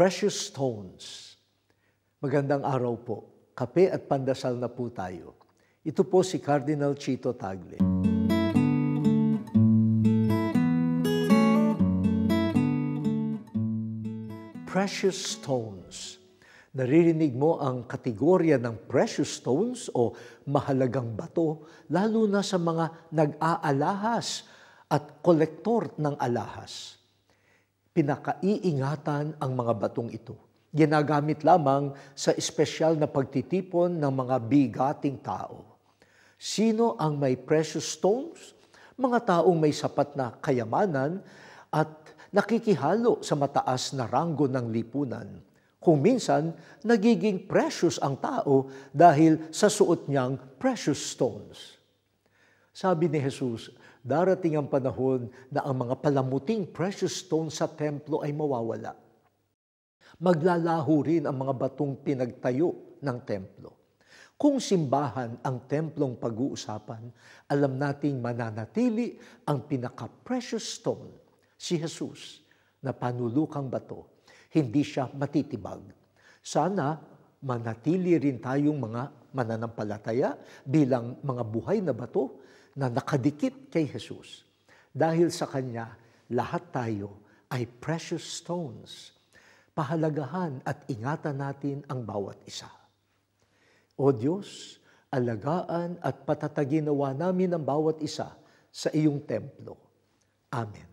Precious stones. Magandang araw po. Kape at pandasal na po tayo. Ito po si Cardinal Chito Tagle. Precious stones. Naririnig mo ang kategorya ng precious stones o mahalagang bato, lalo na sa mga nag-aalahas at kolektor ng alahas. Pinakaiingatan ang mga batong ito. Ginagamit lamang sa espesyal na pagtitipon ng mga bigating tao. Sino ang may precious stones? Mga taong may sapat na kayamanan at nakikihalo sa mataas na ranggo ng lipunan. Kung minsan, nagiging precious ang tao dahil sa suot niyang precious stones. Sabi ni Jesus, darating ang panahon na ang mga palamuting precious stones sa templo ay mawawala. Maglalaho rin ang mga batong pinagtayo ng templo. Kung simbahan ang templong pag-uusapan, alam nating mananatili ang pinaka-precious stone, si Jesus, na panulukang bato. Hindi siya matitibag. Sana manatili rin tayong mga mananampalataya bilang mga buhay na bato na nakadikit kay Jesus. Dahil sa Kanya, lahat tayo ay precious stones. Pahalagahan at ingatan natin ang bawat isa. O Diyos, alagaan at patatagin nawa namin ang bawat isa sa iyong templo. Amen.